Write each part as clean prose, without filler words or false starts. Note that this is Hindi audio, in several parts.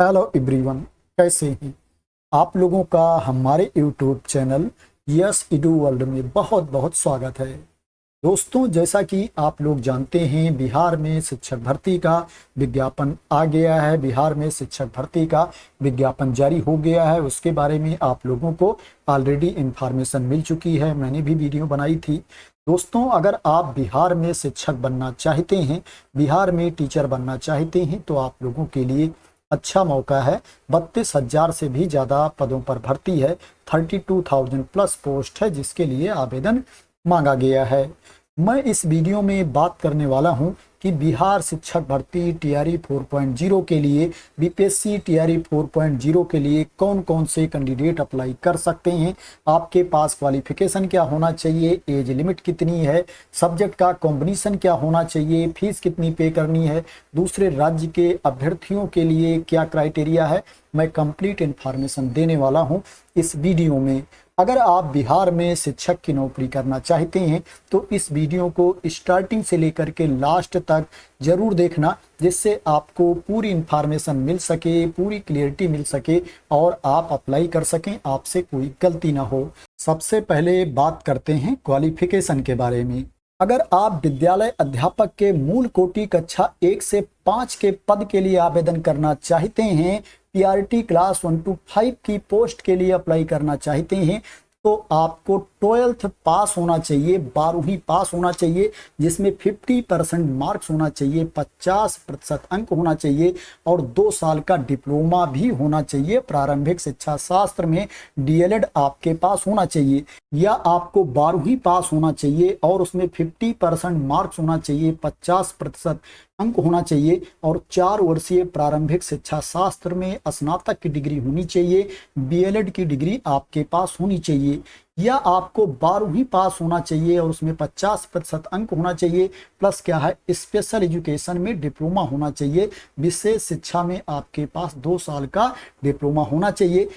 हेलो एवरीवन, कैसे हैं आप लोगों का हमारे यूट्यूब चैनल यस इडू वर्ल्ड में बहुत बहुत स्वागत है। दोस्तों, जैसा कि आप लोग जानते हैं, बिहार में शिक्षक भर्ती का विज्ञापन आ गया है। बिहार में शिक्षक भर्ती का विज्ञापन जारी हो गया है। उसके बारे में आप लोगों को ऑलरेडी इन्फॉर्मेशन मिल चुकी है, मैंने भी वीडियो बनाई थी। दोस्तों, अगर आप बिहार में शिक्षक बनना चाहते हैं, बिहार में टीचर बनना चाहते हैं, तो आप लोगों के लिए अच्छा मौका है। 32,000 से भी ज़्यादा पदों पर भर्ती है। 32,000 प्लस पोस्ट है जिसके लिए आवेदन मांगा गया है। मैं इस वीडियो में बात करने वाला हूं कि बिहार शिक्षक भर्ती टीआरई 4.0 के लिए, बीपीएससी टीआरई 4.0 के लिए कौन कौन से कैंडिडेट अप्लाई कर सकते हैं, आपके पास क्वालिफिकेशन क्या होना चाहिए, एज लिमिट कितनी है, सब्जेक्ट का कॉम्बिनेशन क्या होना चाहिए, फीस कितनी पे करनी है, दूसरे राज्य के अभ्यर्थियों के लिए क्या क्राइटेरिया है, मैं कंप्लीट इन्फॉर्मेशन देने वाला हूं इस वीडियो में। अगर आप बिहार में शिक्षक की नौकरी करना चाहते हैं तो इस वीडियो को स्टार्टिंग से लेकर के लास्ट तक जरूर देखना, जिससे आपको पूरी इन्फॉर्मेशन मिल सके, पूरी क्लियरिटी मिल सके और आप अप्लाई कर सकें, आपसे कोई गलती ना हो। सबसे पहले बात करते हैं क्वालिफिकेशन के बारे में। अगर आप विद्यालय अध्यापक के मूल कोटि कक्षा 1 से 5 के पद के लिए आवेदन करना चाहते हैं, पीआरटी क्लास 1 to 5 की पोस्ट के लिए अप्लाई करना चाहते हैं, तो आपको 12th पास होना चाहिए, 12वीं पास होना चाहिए, जिसमें 50% मार्क्स होना चाहिए, 50% अंक होना चाहिए और 2 साल का डिप्लोमा भी होना चाहिए। प्रारंभिक शिक्षा शास्त्र में डीएलएड आपके पास होना चाहिए, या आपको 12वीं पास होना चाहिए और उसमें 50% मार्क्स होना चाहिए, 50% अंक होना चाहिए और 4 वर्षीय प्रारंभिक शिक्षा शास्त्र में स्नातक की डिग्री होनी चाहिए, बीएलएड की डिग्री आपके पास होनी चाहिए, या आपको 12वीं पास होना चाहिए और उसमें 50% अंक होना चाहिए, प्लस क्या है, स्पेशल एजुकेशन में डिप्लोमा होना चाहिए। विशेष शिक्षा में आपके पास 2 साल का डिप्लोमा होना चाहिए,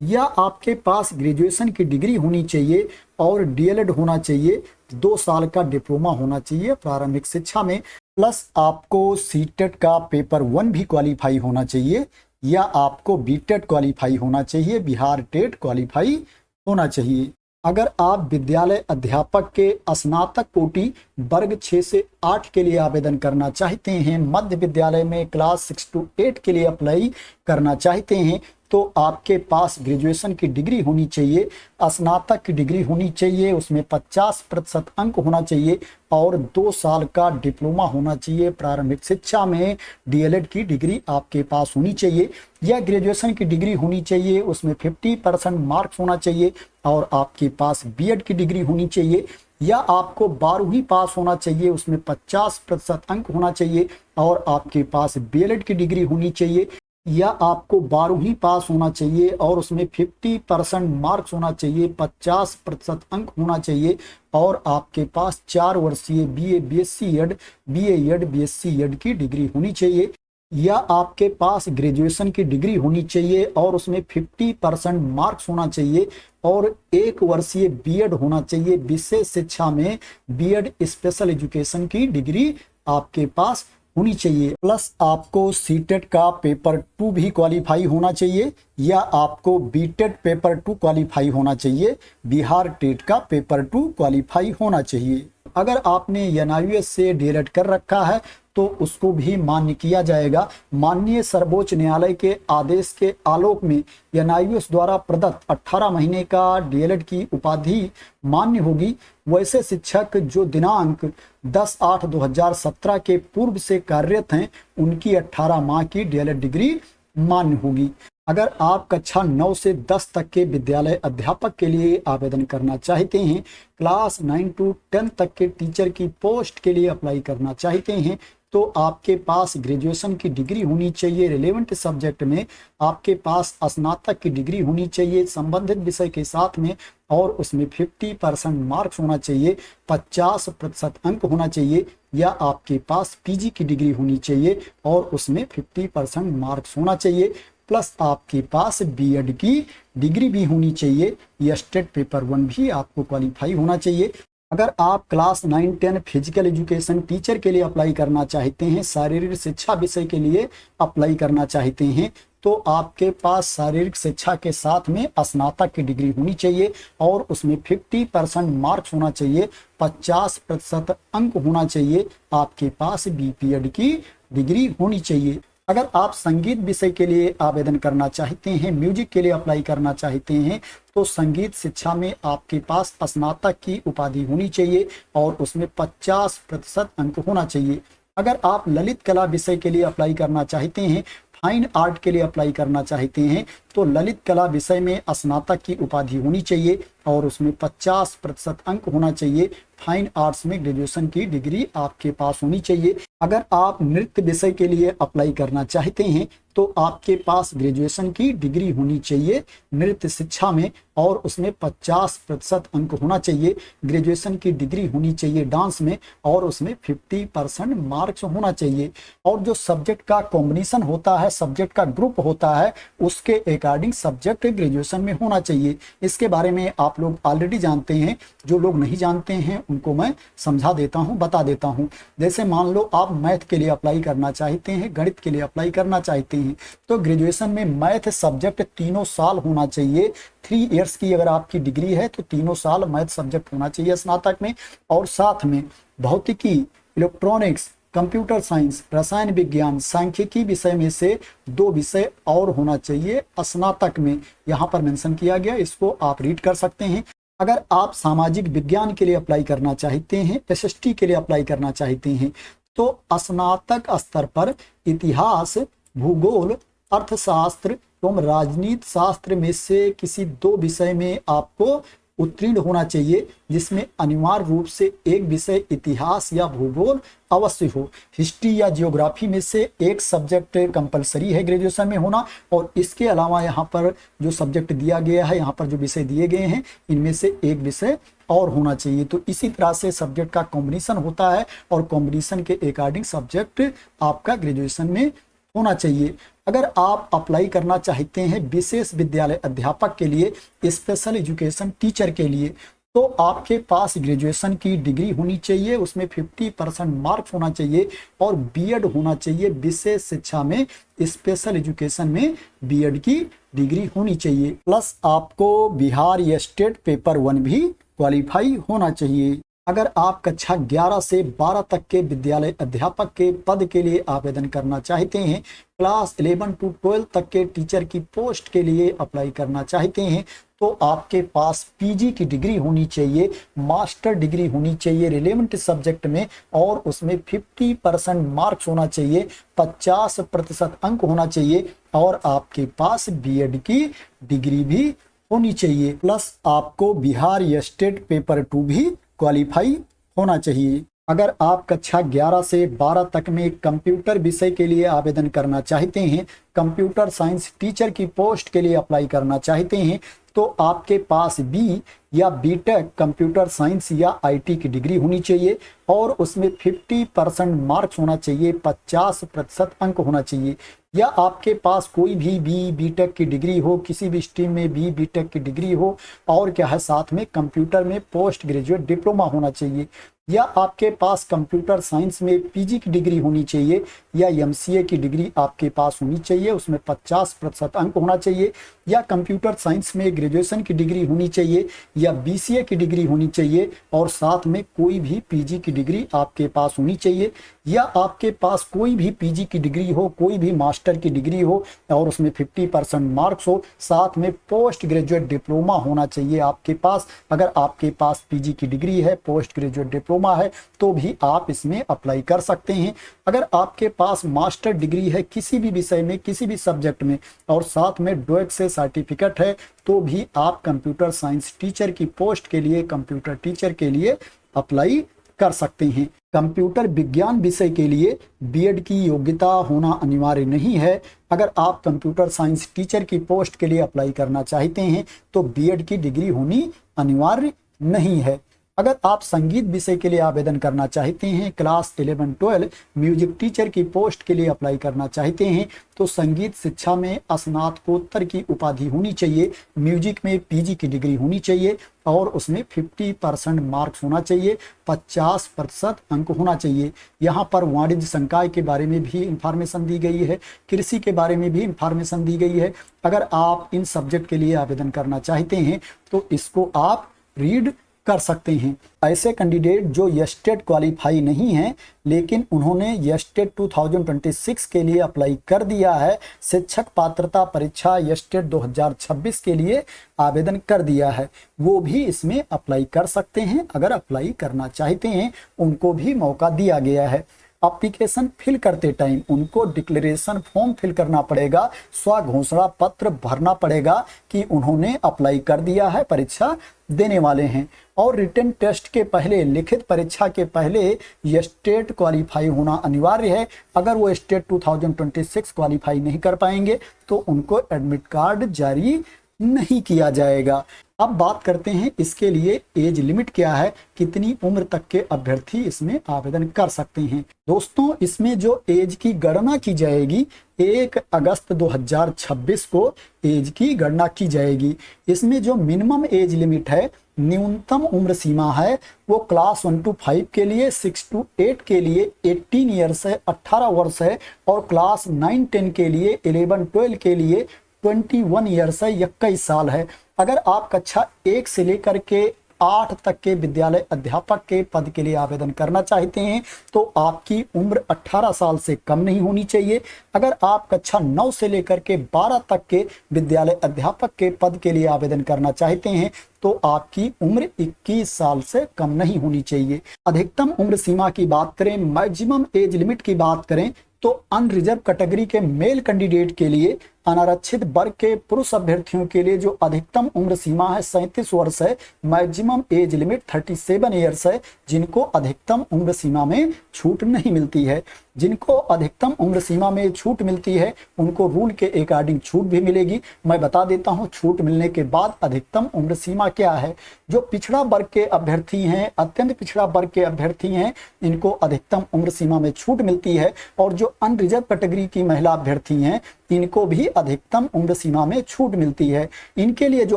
या आपके पास ग्रेजुएशन की डिग्री होनी चाहिए और डीएलएड होना चाहिए, 2 साल का डिप्लोमा होना चाहिए प्रारंभिक शिक्षा में, प्लस आपको सीटेट का पेपर 1 भी क्वालिफाई होना चाहिए, या आपको बीटेट क्वालिफाई होना चाहिए, बिहार टेट क्वालिफाई होना चाहिए। अगर आप विद्यालय अध्यापक के स्नातक कोटि वर्ग 6 से 8 के लिए आवेदन करना चाहते हैं, मध्य विद्यालय में क्लास 6 to 8 के लिए अप्लाई करना चाहते हैं, तो आपके पास ग्रेजुएशन की डिग्री होनी चाहिए, स्नातक की डिग्री होनी चाहिए, उसमें 50% अंक होना चाहिए और 2 साल का डिप्लोमा होना चाहिए। प्रारंभिक शिक्षा में डीएलएड की डिग्री आपके पास होनी चाहिए, या ग्रेजुएशन की डिग्री होनी चाहिए, उसमें 50% मार्क्स होना चाहिए और आपके पास बीएड की डिग्री होनी चाहिए, या आपको 12वीं पास होना चाहिए, उसमें 50% अंक होना चाहिए और आपके पास बीएलएड की डिग्री होनी चाहिए, या आपको 12वीं पास होना चाहिए और उसमें 50% मार्क्स होना चाहिए, 50% अंक होना चाहिए और आपके पास 4 वर्षीय BA BSc Ed, BA Ed, BSc Ed की डिग्री होनी चाहिए, या आपके पास ग्रेजुएशन की डिग्री होनी चाहिए और उसमें 50% मार्क्स होना चाहिए और 1 वर्षीय बीएड होना चाहिए। विशेष शिक्षा में बीएड स्पेशल एजुकेशन की डिग्री आपके पास होनी चाहिए, प्लस आपको सीटेट का पेपर 2 भी क्वालिफाई होना चाहिए, या आपको बीटेट पेपर 2 क्वालिफाई होना चाहिए, बिहार टेट का पेपर 2 क्वालिफाई होना चाहिए। अगर आपने एनआईयूएस से डीएलएड कर रखा है तो उसको भी मान्य किया जाएगा। माननीय सर्वोच्च न्यायालय के आदेश के आलोक में एनआईयूएस द्वारा प्रदत्त 18 महीने का डीएलएड की उपाधि मान्य होगी। वैसे शिक्षक जो दिनांक 10/8/2017 के पूर्व से कार्यरत हैं, उनकी 18 माह की डीएलएड डिग्री मान्य होगी। अगर आप कक्षा 9 से 10 तक के विद्यालय अध्यापक के लिए आवेदन करना चाहते हैं, क्लास 9 to 10 तक के टीचर की पोस्ट के लिए अप्लाई करना चाहते हैं, तो आपके पास ग्रेजुएशन की डिग्री होनी चाहिए, रिलेवेंट सब्जेक्ट में आपके पास स्नातक की डिग्री होनी चाहिए संबंधित विषय के साथ में, और उसमें 50% मार्क्स होना चाहिए, 50% अंक होना चाहिए, या आपके पास पीजी की डिग्री होनी चाहिए और उसमें 50% मार्क्स होना चाहिए, प्लस आपके पास बीएड की डिग्री भी होनी चाहिए, या स्टेट पेपर 1 भी आपको क्वालिफाई होना चाहिए। अगर आप क्लास 9-10 फिजिकल एजुकेशन टीचर के लिए अप्लाई करना चाहते हैं, शारीरिक शिक्षा विषय के लिए अप्लाई करना चाहते हैं, तो आपके पास शारीरिक शिक्षा के साथ में स्नातक की डिग्री होनी चाहिए और उसमें 50% मार्क्स होना चाहिए, 50% अंक होना चाहिए, आपके पास बीपीएड की डिग्री होनी चाहिए। अगर आप संगीत विषय के लिए आवेदन करना चाहते हैं, म्यूजिक के लिए अप्लाई करना चाहते हैं, तो संगीत शिक्षा में आपके पास स्नातक की उपाधि होनी चाहिए और उसमें 50% अंक होना चाहिए। अगर आप ललित कला विषय के लिए अप्लाई करना चाहते हैं, फाइन आर्ट के लिए अप्लाई करना चाहते हैं, तो ललित कला विषय में स्नातक की उपाधि होनी चाहिए और उसमें 50% अंक होना चाहिए। फाइन आर्ट्स में ग्रेजुएशन की डिग्री आपके पास होनी चाहिए। अगर आप नृत्य विषय के लिए अप्लाई करना चाहते हैं, तो आपके पास ग्रेजुएशन की डिग्री होनी चाहिए नृत्य शिक्षा में और उसमें 50% अंक होना चाहिए। ग्रेजुएशन की डिग्री होनी चाहिए डांस में और उसमें 50% मार्क्स होना चाहिए। और जो सब्जेक्ट का कॉम्बिनेशन होता है, सब्जेक्ट का ग्रुप होता है, उसके अकॉर्डिंग सब्जेक्ट ग्रेजुएशन में होना चाहिए। इसके बारे में आप लोग ऑलरेडी जानते हैं, जो लोग नहीं जानते हैं उनको मैं समझा देता हूं, बता देता हूं। जैसे मान लो आप मैथ के लिए अप्लाई करना चाहते हैं, गणित के लिए अप्लाई करना चाहते हैं, तो ग्रेजुएशन में मैथ सब्जेक्ट 3 साल होना चाहिए। 3 इयर्स की अगर आपकी डिग्री है तो 3 साल मैथ सब्जेक्ट होना चाहिए स्नातक में। और साथ में भौतिकी, इलेक्ट्रॉनिक्स, कंप्यूटर साइंस, रसायन विज्ञान, सांख्यिकी विषय में से 2 विषय और होना चाहिए स्नातक में। यहाँ पर मेंशन किया गया, इसको आप रीड कर सकते हैं। अगर आप सामाजिक विज्ञान के लिए अप्लाई करना चाहते हैं, एसएसटी के लिए अप्लाई करना चाहते हैं, तो स्नातक स्तर पर इतिहास, भूगोल, अर्थशास्त्र एवं राजनीति शास्त्र में से किसी 2 विषय में आपको उत्तीर्ण होना चाहिए, जिसमें अनिवार्य रूप से एक विषय इतिहास या भूगोल अवश्य हो। हिस्ट्री या जियोग्राफी में से एक सब्जेक्ट कंपलसरी है ग्रेजुएशन में होना। और इसके अलावा यहाँ पर जो सब्जेक्ट दिया गया है, यहाँ पर जो विषय दिए गए हैं, इनमें से एक विषय और होना चाहिए। तो इसी तरह से सब्जेक्ट का कॉम्बिनेशन होता है और कॉम्बिनेशन के अकॉर्डिंग सब्जेक्ट आपका ग्रेजुएशन में होना चाहिए। अगर आप अप्लाई करना चाहते हैं विशेष विद्यालय अध्यापक के लिए, स्पेशल एजुकेशन टीचर के लिए, तो आपके पास ग्रेजुएशन की डिग्री होनी चाहिए, उसमें 50% मार्क्स होना चाहिए और बीएड होना चाहिए। विशेष शिक्षा में, स्पेशल एजुकेशन में बीएड की डिग्री होनी चाहिए। प्लस आपको बिहार या स्टेट पेपर 1 भी क्वालिफाई होना चाहिए। अगर आप कक्षा 11 से 12 तक के विद्यालय अध्यापक के पद के लिए आवेदन करना चाहते हैं, क्लास 11 to 12 तक के टीचर की पोस्ट के लिए अप्लाई करना चाहते हैं, तो आपके पास पीजी की डिग्री होनी चाहिए, मास्टर डिग्री होनी चाहिए रिलेवेंट सब्जेक्ट में और उसमें 50% मार्क्स होना चाहिए, 50% अंक होना चाहिए और आपके पास बीएड की डिग्री भी होनी चाहिए। प्लस आपको बिहार या स्टेट पेपर 2 भी क्वालिफाई होना चाहिए। अगर आप कक्षा 11 से 12 तक में कंप्यूटर विषय के लिए आवेदन करना चाहते हैं, कंप्यूटर साइंस टीचर की पोस्ट के लिए अप्लाई करना चाहते हैं, तो आपके पास बी या बीटेक कंप्यूटर साइंस या आईटी की डिग्री होनी चाहिए और उसमें 50% मार्क्स होना चाहिए, 50% अंक होना चाहिए। या आपके पास कोई भी बी बीटेक की डिग्री हो, किसी भी स्ट्रीम में बी बीटेक की डिग्री हो और क्या है साथ में कंप्यूटर में पोस्ट ग्रेजुएट डिप्लोमा होना चाहिए। या आपके पास कंप्यूटर साइंस में पीजी की डिग्री होनी चाहिए या एमसीए की डिग्री आपके पास होनी चाहिए, उसमें 50% अंक होना चाहिए। या कंप्यूटर साइंस में ग्रेजुएशन की डिग्री होनी चाहिए या बीसीए की डिग्री होनी चाहिए और साथ में कोई भी पीजी की डिग्री आपके पास होनी चाहिए। या आपके पास कोई भी पीजी की डिग्री हो, कोई भी मास्टर की डिग्री हो और उसमें 50% मार्क्स हो, साथ में पोस्ट ग्रेजुएट डिप्लोमा होना चाहिए आपके पास। अगर आपके पास पीजी की डिग्री है, पोस्ट ग्रेजुएट डिप्लोमा है, तो भी आप इसमें अप्लाई कर सकते हैं। अगर आपके पास मास्टर डिग्री है किसी भी विषय में, किसी भी सब्जेक्ट में और साथ में डोएक से सर्टिफिकेट है, तो भी आप कंप्यूटर साइंस टीचर की पोस्ट के लिए, कंप्यूटर टीचर के लिए अप्लाई कर सकते हैं। कंप्यूटर विज्ञान विषय के लिए बीएड की योग्यता होना अनिवार्य नहीं है। अगर आप कंप्यूटर साइंस टीचर की पोस्ट के लिए अप्लाई करना चाहते हैं, तो बीएड की डिग्री होनी अनिवार्य नहीं है। अगर आप संगीत विषय के लिए आवेदन करना चाहते हैं, क्लास 11-12 म्यूजिक टीचर की पोस्ट के लिए अप्लाई करना चाहते हैं, तो संगीत शिक्षा में स्नातकोत्तर की उपाधि होनी चाहिए, म्यूजिक में पीजी की डिग्री होनी चाहिए और उसमें 50% मार्क्स होना चाहिए, 50% अंक होना चाहिए। यहाँ पर वाणिज्य संकाय के बारे में भी इंफॉर्मेशन दी गई है, कृषि के बारे में भी इंफॉर्मेशन दी गई है। अगर आप इन सब्जेक्ट के लिए आवेदन करना चाहते हैं तो इसको आप रीड कर सकते हैं। ऐसे कैंडिडेट जो यस्टेट क्वालिफाई नहीं हैं लेकिन उन्होंने यस्टेट 2026 के लिए अप्लाई कर दिया है, शिक्षक पात्रता परीक्षा यस्टेट 2026 के लिए आवेदन कर दिया है, वो भी इसमें अप्लाई कर सकते हैं। अगर अप्लाई करना चाहते हैं उनको भी मौका दिया गया है। एप्लीकेशन फिल करते टाइम उनको डिक्लेरेशन फॉर्म फिल करना पड़ेगा, स्व घोषणा पत्र भरना पड़ेगा कि उन्होंने अप्लाई कर दिया है, परीक्षा देने वाले हैं। और रिटन टेस्ट के पहले, लिखित परीक्षा के पहले स्टेट क्वालिफाई होना अनिवार्य है। अगर वो स्टेट 2026 क्वालिफाई नहीं कर पाएंगे तो उनको एडमिट कार्ड जारी नहीं किया जाएगा। अब बात करते हैं इसके लिए एज लिमिट क्या है, कितनी उम्र तक के अभ्यर्थी इसमें आवेदन कर सकते हैं। दोस्तों, इसमें जो एज की गणना की जाएगी 1 अगस्त 2026 को एज की गणना की जाएगी। इसमें जो मिनिमम एज लिमिट है, न्यूनतम उम्र सीमा है, वो क्लास 1 to 5 के लिए, 6 to 8 के लिए 18 ईयर्स है, 18 वर्ष है, और क्लास 9-10 के लिए, 11-12 के लिए 21 ईयर्स है, 21 साल है। अगर आप कक्षा 1 से लेकर के 8 तक के विद्यालय अध्यापक के पद के लिए आवेदन करना चाहते हैं तो आपकी उम्र 18 साल से कम नहीं होनी चाहिए। अगर आप कक्षा 9 से लेकर के 12 तक के विद्यालय अध्यापक के पद के लिए आवेदन करना चाहते हैं तो आपकी उम्र 21 साल से कम नहीं होनी चाहिए। अधिकतम उम्र सीमा की बात करें, मैक्सिमम एज लिमिट की बात करें तो अनरिजर्व कैटेगरी के मेल कैंडिडेट के लिए, अनारक्षित वर्ग के पुरुष अभ्यर्थियों के लिए जो अधिकतम उम्र सीमा है 37 वर्ष है, मैक्सिमम एज लिमिट 37 ईयर्स है। जिनको अधिकतम उम्र सीमा में छूट नहीं मिलती है, जिनको अधिकतम उम्र सीमा में छूट मिलती है उनको रूल के अकॉर्डिंग छूट भी मिलेगी। मैं बता देता हूं छूट मिलने के बाद अधिकतम उम्र सीमा क्या है। जो पिछड़ा वर्ग के अभ्यर्थी हैं, अत्यंत पिछड़ा वर्ग के अभ्यर्थी हैं, इनको अधिकतम उम्र सीमा में छूट मिलती है। और जो अनरिजर्व कैटेगरी की महिला अभ्यर्थी हैं इनको भी अधिकतम उम्र सीमा में छूट मिलती है। इनके लिए जो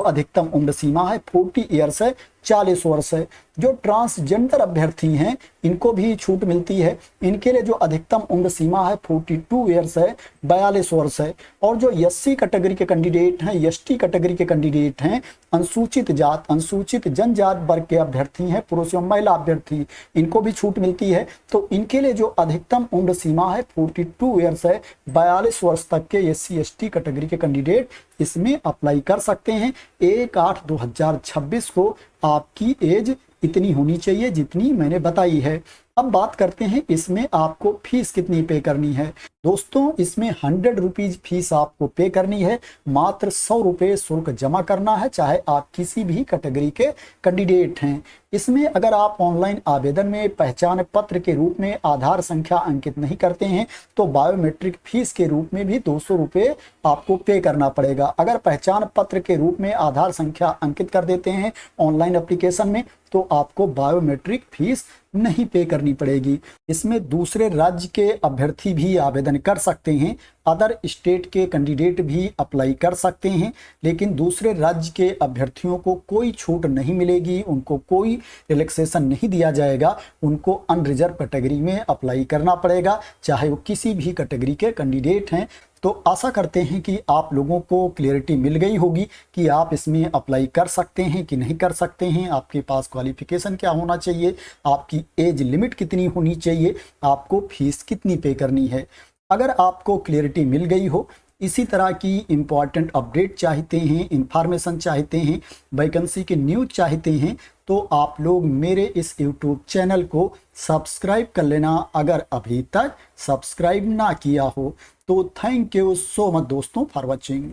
अधिकतम उम्र सीमा है 40 ईयर्स है, 40 वर्ष है। जो ट्रांसजेंडर अभ्यर्थी हैं इनको भी छूट मिलती है। इनके लिए जो अधिकतम उम्र सीमा है 42 ईयर्स है, 42 वर्ष है। और जो एससी कैटेगरी के कैंडिडेट हैं, एसटी कैटेगरी के कैंडिडेट हैं, अनुसूचित जात, अनुसूचित जनजात वर्ग के अभ्यर्थी हैं, पुरुष एवं महिला अभ्यर्थी, इनको भी छूट मिलती है। तो इनके लिए जो अधिकतम उम्र सीमा है 42 ईयर्स है, 42 वर्ष तक के एससी एसटी कैटेगरी के कैंडिडेट इसमें अप्लाई कर सकते हैं। 1/8/2026 को आपकी एज इतनी होनी चाहिए जितनी मैंने बताई है। अब बात करते हैं इसमें आपको फीस कितनी पे करनी है। दोस्तों, इसमें 100 रुपीज फीस आपको पे करनी है, मात्र 100 रुपये शुल्क जमा करना है, चाहे आप किसी भी कैटेगरी के कैंडिडेट हैं। इसमें अगर आप ऑनलाइन आवेदन में पहचान पत्र के रूप में आधार संख्या अंकित नहीं करते हैं तो बायोमेट्रिक फीस के रूप में भी 200 रुपये आपको पे करना पड़ेगा। अगर पहचान पत्र के रूप में आधार संख्या अंकित कर देते हैं ऑनलाइन एप्लीकेशन में तो आपको बायोमेट्रिक फीस नहीं पे करनी पड़ेगी। इसमें दूसरे राज्य के अभ्यर्थी भी आवेदन कर सकते हैं, अदर स्टेट के कैंडिडेट भी अप्लाई कर सकते हैं, लेकिन दूसरे राज्य के अभ्यर्थियों को कोई छूट नहीं मिलेगी, उनको कोई रिलैक्सेशन नहीं दिया जाएगा। उनको अनरिजर्व कैटेगरी में अप्लाई करना पड़ेगा, चाहे वो किसी भी कैटेगरी के कैंडिडेट हैं। तो आशा करते हैं कि आप लोगों को क्लियरिटी मिल गई होगी कि आप इसमें अप्लाई कर सकते हैं कि नहीं कर सकते हैं, आपके पास क्वालिफिकेशन क्या होना चाहिए, आपकी एज लिमिट कितनी होनी चाहिए, आपको फीस कितनी पे करनी है। अगर आपको क्लियरिटी मिल गई हो, इसी तरह की इम्पॉर्टेंट अपडेट चाहते हैं, इंफॉर्मेशन चाहते हैं, वैकेंसी की न्यूज चाहते हैं तो आप लोग मेरे इस यूट्यूब चैनल को सब्सक्राइब कर लेना अगर अभी तक सब्सक्राइब ना किया हो तो। थैंक यू सो मच दोस्तों फॉर वॉचिंग।